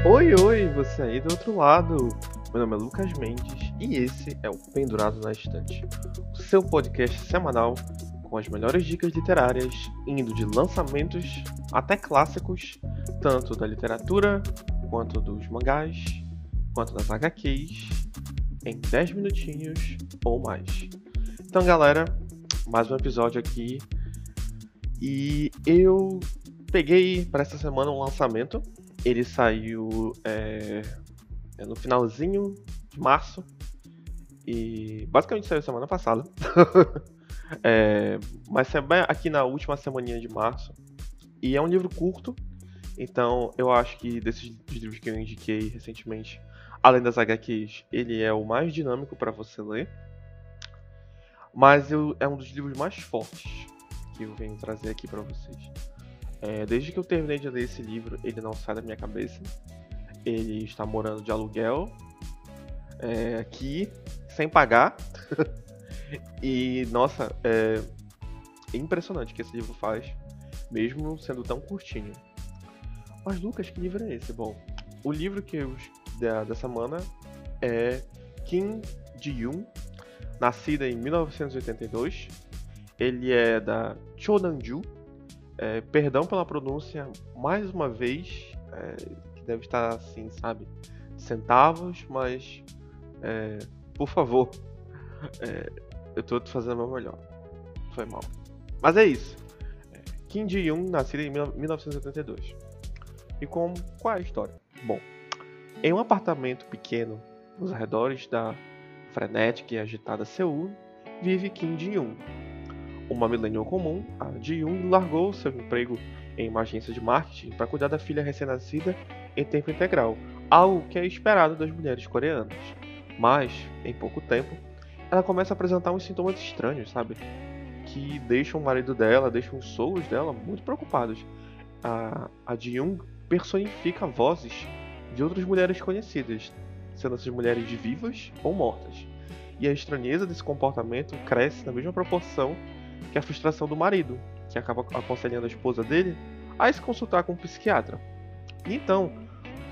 Oi, oi, você aí do outro lado. Meu nome é Lucas Mendes e esse é o Pendurado na Estante, o seu podcast semanal com as melhores dicas literárias, indo de lançamentos até clássicos, tanto da literatura, quanto dos mangás, quanto das HQs, em 10 minutinhos ou mais. Então, galera, mais um episódio aqui e eu peguei para essa semana um lançamento. Ele saiu no finalzinho de março e basicamente saiu semana passada. É, mas saiu bem aqui na última semaninha de março. E é um livro curto, então eu acho que desses livros que eu indiquei recentemente, além das HQs, ele é o mais dinâmico para você ler. Mas é um dos livros mais fortes que eu venho trazer aqui para vocês. Desde que eu terminei de ler esse livro, ele não sai da minha cabeça. Ele está morando de aluguel aqui, sem pagar. E, nossa, é impressionante o que esse livro faz, mesmo sendo tão curtinho. Mas, Lucas, que livro é esse? Bom, o livro que eu da semana é Kim Ji-yoon, nascida em 1982. Ele é da Chonanju. Perdão pela pronúncia, mais uma vez, que deve estar assim, sabe, centavos, mas por favor, eu tô fazendo o meu melhor. Foi mal. Mas é isso. Kim Ji-yoon, nascida em 1982. E qual é a história? Bom, em um apartamento pequeno nos arredores da frenética e agitada Seul, vive Kim Ji-yoon. Uma millennial comum, a Ji-yoon largou seu emprego em uma agência de marketing para cuidar da filha recém-nascida em tempo integral, algo que é esperado das mulheres coreanas. Mas, em pouco tempo, ela começa a apresentar uns sintomas estranhos, sabe? Que deixam o marido dela, deixam os sogros dela muito preocupados. A Ji-yoon personifica vozes de outras mulheres conhecidas, sendo essas mulheres vivas ou mortas. E a estranheza desse comportamento cresce na mesma proporção que a frustração do marido, que acaba aconselhando a esposa dele a se consultar com um psiquiatra. E então,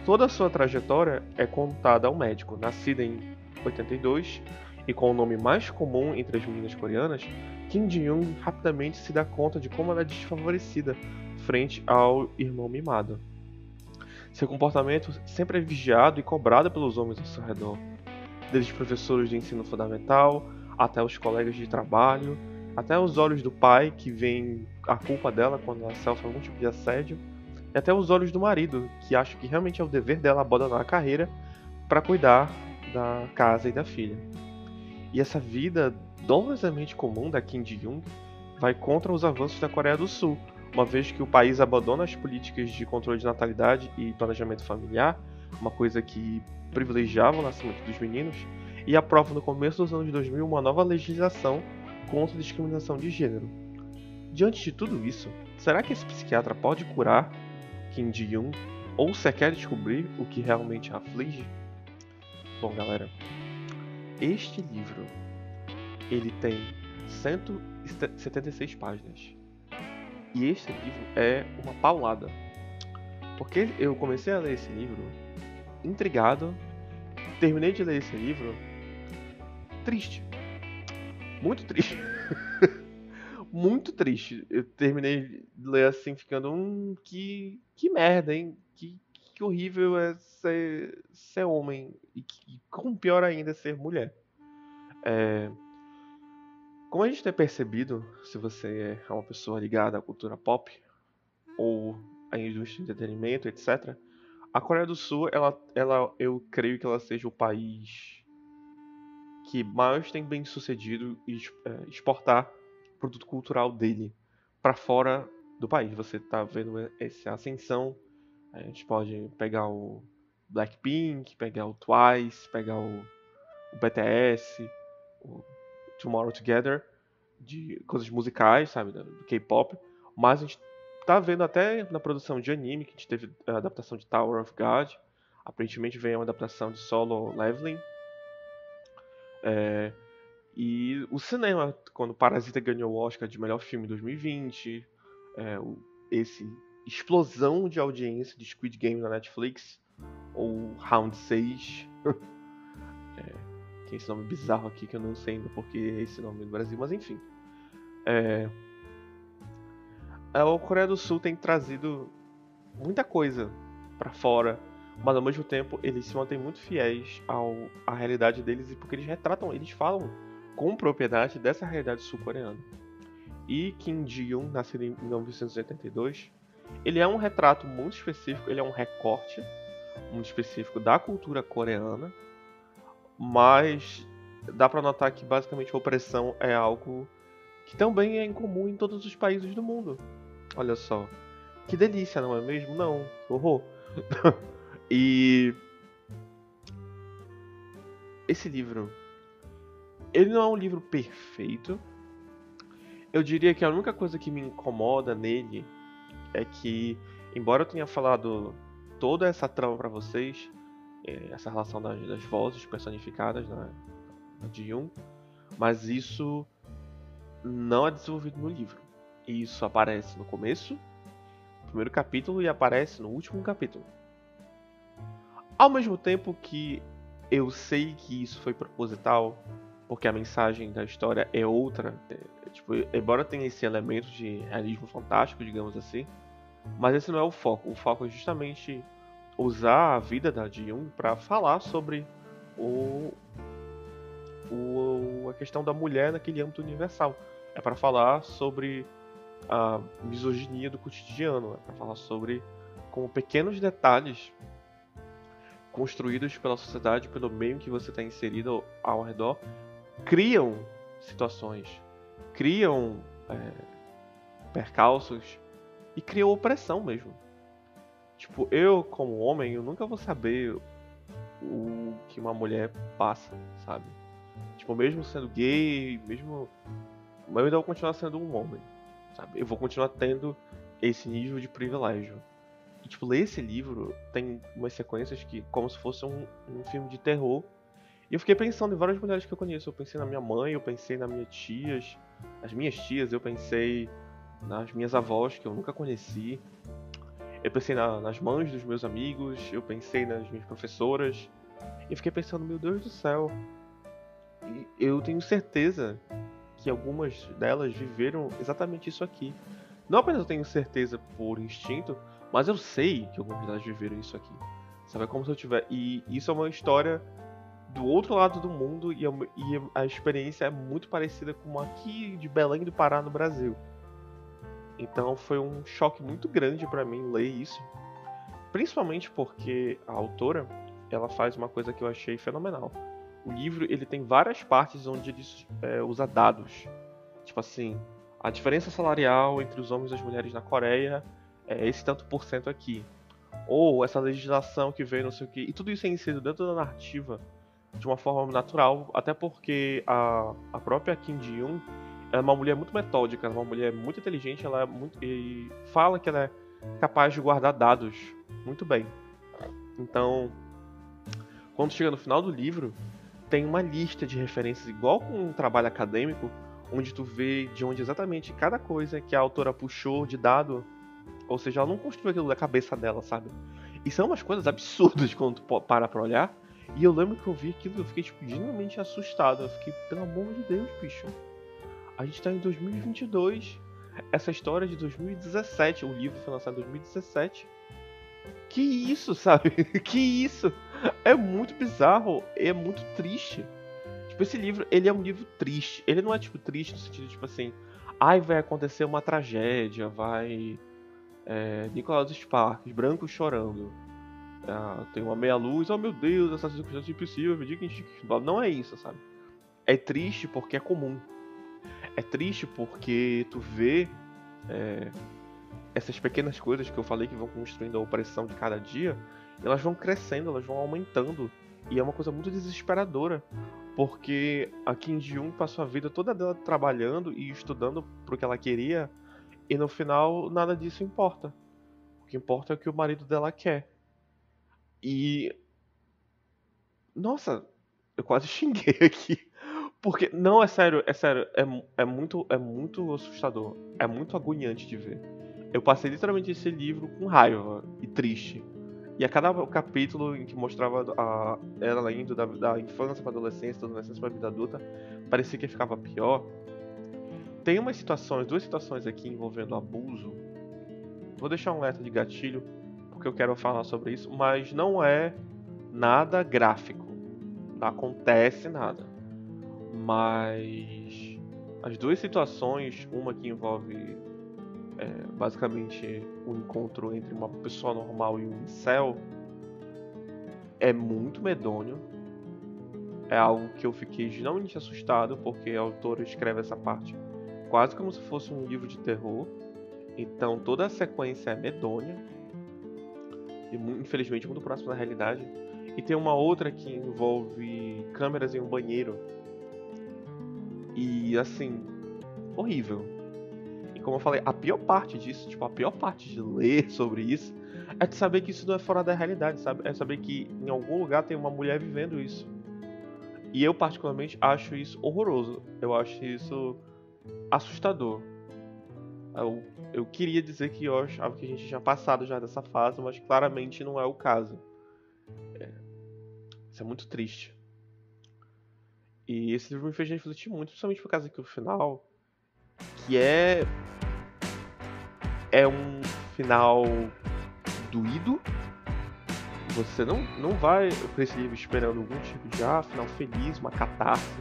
toda a sua trajetória é contada ao médico. Nascida em 82 e com o nome mais comum entre as meninas coreanas, Kim Ji-yoon rapidamente se dá conta de como ela é desfavorecida frente ao irmão mimado. Seu comportamento sempre é vigiado e cobrado pelos homens ao seu redor, desde os professores de ensino fundamental, até os colegas de trabalho, até os olhos do pai, que vê a culpa dela quando ela sofre algum tipo de assédio, e até os olhos do marido, que acha que realmente é o dever dela abandonar a carreira para cuidar da casa e da filha. E essa vida dolorosamente comum da Kim Ji-yoon vai contra os avanços da Coreia do Sul, uma vez que o país abandona as políticas de controle de natalidade e planejamento familiar, uma coisa que privilegiava o nascimento dos meninos, e aprova no começo dos anos 2000 uma nova legislação contra a discriminação de gênero. Diante de tudo isso, será que esse psiquiatra pode curar Kim Ji-yoon ou sequer descobrir o que realmente a aflige? Bom, galera, este livro ele tem 176 páginas. E este livro é uma paulada. Porque eu comecei a ler esse livro intrigado, terminei de ler esse livro triste. Muito triste. Muito triste. Eu terminei de ler assim, ficando, que merda, hein? Que horrível é ser homem. E como pior ainda é ser mulher. Como a gente tem percebido, se você é uma pessoa ligada à cultura pop, ou à indústria de entretenimento, etc., a Coreia do Sul, eu creio que ela seja o país que mais tem bem sucedido em exportar o produto cultural dele para fora do país. Você está vendo essa ascensão. A gente pode pegar o Blackpink, pegar o Twice, pegar o BTS, o Tomorrow Together, de coisas musicais, sabe, do K-pop. Mas a gente tá vendo até na produção de anime, que a gente teve a adaptação de Tower of God. Aparentemente vem uma adaptação de Solo Leveling. E o cinema, quando Parasita ganhou o Oscar de melhor filme em 2020, esse explosão de audiência de Squid Game na Netflix, ou Round 6. Que é esse nome bizarro aqui que eu não sei ainda porque é esse nome no Brasil, mas enfim. A Coreia do Sul tem trazido muita coisa pra fora, mas ao mesmo tempo eles se mantêm muito fiéis à realidade deles, e porque eles falam com propriedade dessa realidade sul-coreana. E Kim Ji-yoon, nascido em 1982, ele é um retrato muito específico, ele é um recorte muito específico da cultura coreana, mas dá pra notar que basicamente a opressão é algo que também é incomum em todos os países do mundo. Olha só. Que delícia, não é mesmo? Não. Que horror. E esse livro, ele não é um livro perfeito. Eu diria que a única coisa que me incomoda nele é que, embora eu tenha falado toda essa trama pra vocês, essa relação das vozes personificadas na Ji-yoon, mas isso não é desenvolvido no livro. Isso aparece no começo, no primeiro capítulo, e aparece no último capítulo. Ao mesmo tempo que eu sei que isso foi proposital, porque a mensagem da história é outra, tipo, embora tenha esse elemento de realismo fantástico, digamos assim, mas esse não é o foco. O foco é justamente usar a vida da Ji-yoon para falar sobre a questão da mulher naquele âmbito universal. É para falar sobre a misoginia do cotidiano, é para falar sobre como pequenos detalhes construídos pela sociedade, pelo meio que você está inserido ao redor, criam situações, criam percalços e criam opressão mesmo. Tipo, eu como homem, eu nunca vou saber o que uma mulher passa, sabe? Tipo, mesmo sendo gay, eu ainda vou continuar sendo um homem, sabe? Eu vou continuar tendo esse nível de privilégio. E, tipo, ler esse livro tem umas sequências que, como se fosse um filme de terror. E eu fiquei pensando em várias mulheres que eu conheço. Eu pensei na minha mãe, eu pensei nas minhas tias, eu pensei nas minhas avós, que eu nunca conheci. Eu pensei nas mães dos meus amigos, eu pensei nas minhas professoras. E eu fiquei pensando, meu Deus do céu. E eu tenho certeza que algumas delas viveram exatamente isso aqui. Não apenas eu tenho certeza por instinto, mas eu sei que algumas delas viveram isso aqui. Sabe, é como se eu tivesse... E isso é uma história do outro lado do mundo, e a experiência é muito parecida com uma aqui de Belém do Pará, no Brasil. Então foi um choque muito grande pra mim ler isso. Principalmente porque a autora, ela faz uma coisa que eu achei fenomenal. O livro, ele tem várias partes onde ele usa dados. Tipo assim, a diferença salarial entre os homens e as mulheres na Coreia é esse tanto por cento aqui. Ou essa legislação que veio, não sei o que. E tudo isso é inserido dentro da narrativa de uma forma natural, até porque a própria Kim Ji-yoon é uma mulher muito metódica, é uma mulher muito inteligente, ela é e fala que ela é capaz de guardar dados muito bem. Então, quando chega no final do livro, tem uma lista de referências, igual com um trabalho acadêmico, onde tu vê de onde exatamente cada coisa que a autora puxou de dado, ou seja, ela não construiu aquilo da cabeça dela, sabe? E são umas coisas absurdas quando tu para pra olhar. E eu lembro que eu vi aquilo e eu fiquei, tipo, genuinamente assustado. Eu fiquei, pelo amor de Deus, bicho. A gente tá em 2022. Essa história é de 2017. O livro foi lançado em 2017. Que isso, sabe? Que isso? É muito bizarro. É muito triste. Tipo, esse livro, ele é um livro triste. Ele não é, tipo, triste no sentido, tipo assim... Ai, vai acontecer uma tragédia, vai... Nicholas Sparks, branco chorando. Tem uma meia-luz, oh meu Deus, essa circunstância é impossível, não é isso, sabe? É triste porque é comum. É triste porque tu vê essas pequenas coisas que eu falei que vão construindo a opressão de cada dia, elas vão crescendo, elas vão aumentando. E é uma coisa muito desesperadora, porque a Kim Ji-yoon passou a vida toda dela trabalhando e estudando pro que ela queria, e no final nada disso importa. O que importa é o que o marido dela quer. E... Nossa, eu quase xinguei aqui. Porque, não, é sério, é muito assustador. É muito agoniante de ver. Eu passei literalmente esse livro com raiva e triste. E a cada capítulo em que mostrava ela indo da infância para adolescência para a vida adulta, parecia que ficava pior. Tem duas situações aqui envolvendo abuso. Vou deixar um alerta de gatilho, porque eu quero falar sobre isso, mas não é nada gráfico. Não acontece nada. Mas as duas situações, uma que envolve basicamente um encontro entre uma pessoa normal e um incel, é muito medonho. É algo que eu fiquei geralmente assustado, porque a autora escreve essa parte quase como se fosse um livro de terror. Então toda a sequência é medonha e infelizmente muito próximo da realidade. E tem uma outra que envolve câmeras em um banheiro. E assim, horrível. E como eu falei, a pior parte disso, a pior parte de ler sobre isso, é de saber que isso não é fora da realidade, sabe? É saber que em algum lugar tem uma mulher vivendo isso. E eu particularmente acho isso horroroso. Eu acho isso assustador. Eu queria dizer que eu achava que a gente tinha passado já dessa fase, mas claramente não é o caso. Isso é muito triste. E esse livro me fez refletir muito, principalmente por causa que o final, que é um final doído. Você não vai para esse livro esperando algum tipo de final feliz, uma catarse.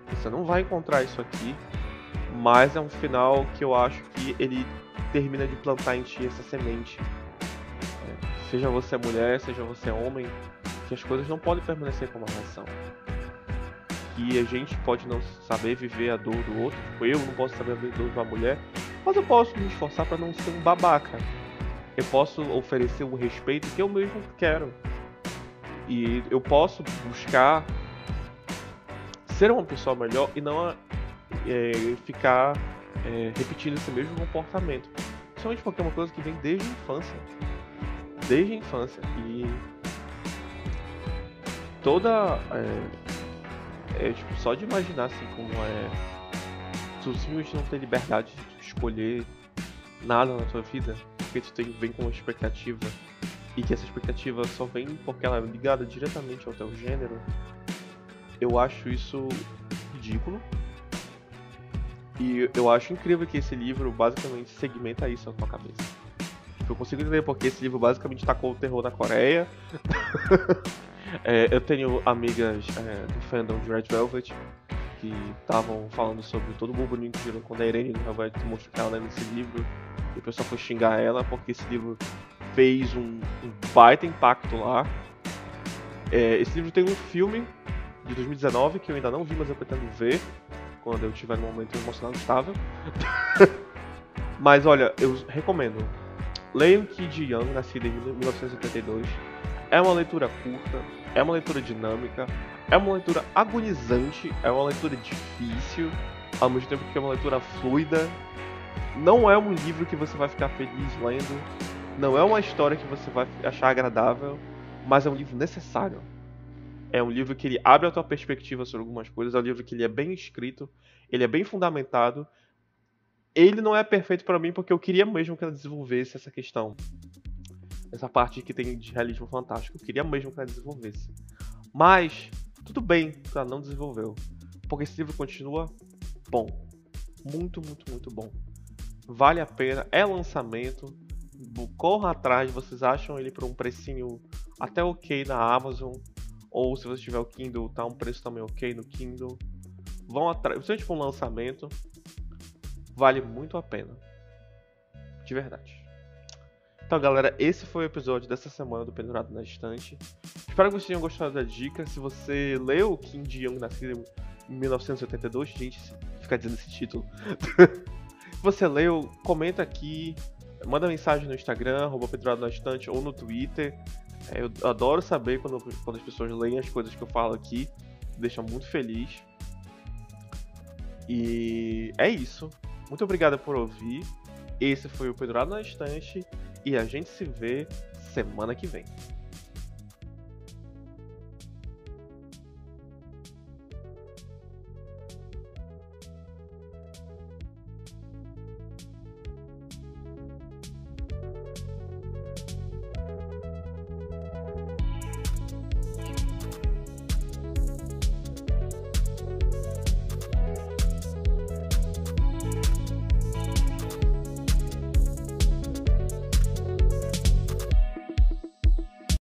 Você não vai encontrar isso aqui. Mas é um final que eu acho que ele termina de plantar em ti essa semente. Seja você mulher, seja você homem, que as coisas não podem permanecer como elas são. Que a gente pode não saber viver a dor do outro. Eu não posso saber a dor de uma mulher, mas eu posso me esforçar para não ser um babaca. Eu posso oferecer o respeito que eu mesmo quero. E eu posso buscar ser uma pessoa melhor e não ficar repetindo esse mesmo comportamento. Principalmente porque é uma coisa que vem desde a infância. Desde a infância. E toda... só de imaginar assim como tu simplesmente não ter liberdade de escolher nada na tua vida, porque tu vem com uma expectativa, e que essa expectativa só vem porque ela é ligada diretamente ao teu gênero. Eu acho isso ridículo. E eu acho incrível que esse livro basicamente segmenta isso na tua cabeça. Eu consigo entender porque esse livro basicamente tacou o terror na Coreia. Eu tenho amigas do fandom de Red Velvet que estavam falando sobre todo o burburinho que gerou quando a Irene vai mostrar que ela lê nesse livro. E o pessoal foi xingar ela porque esse livro fez um baita impacto lá. Esse livro tem um filme de 2019 que eu ainda não vi, mas eu pretendo ver quando eu tiver num momento emocional estável. Mas olha, eu recomendo. Leiam Ki Ji-young, nascida em 1982. É uma leitura curta, é uma leitura dinâmica, é uma leitura agonizante, é uma leitura difícil, ao mesmo tempo que é uma leitura fluida. Não é um livro que você vai ficar feliz lendo, não é uma história que você vai achar agradável, mas é um livro necessário. É um livro que ele abre a tua perspectiva sobre algumas coisas, é um livro que ele é bem escrito, ele é bem fundamentado. Ele não é perfeito pra mim porque eu queria mesmo que ela desenvolvesse essa questão. Essa parte que tem de realismo fantástico. Eu queria mesmo que ela desenvolvesse. Mas, tudo bem que ela não desenvolveu. Porque esse livro continua bom. Muito, muito, muito bom. Vale a pena. É lançamento. Corra atrás. Vocês acham ele por um precinho até ok na Amazon. Ou se você tiver o Kindle, tá um preço também ok no Kindle. Vão atrás. Principalmente com um lançamento. Vale muito a pena. De verdade. Então, galera, esse foi o episódio dessa semana do Pendurado na Estante. Espero que vocês tenham gostado da dica. Se você leu Kim Ji-young, nascido em 1982, gente, fica dizendo esse título. Se você leu, comenta aqui, manda mensagem no Instagram, @Pendurado na Estante, ou no Twitter. Eu adoro saber quando as pessoas leem as coisas que eu falo aqui. Me deixa muito feliz. E é isso. Muito obrigado por ouvir. Esse foi o Pendurado na Estante. E a gente se vê semana que vem.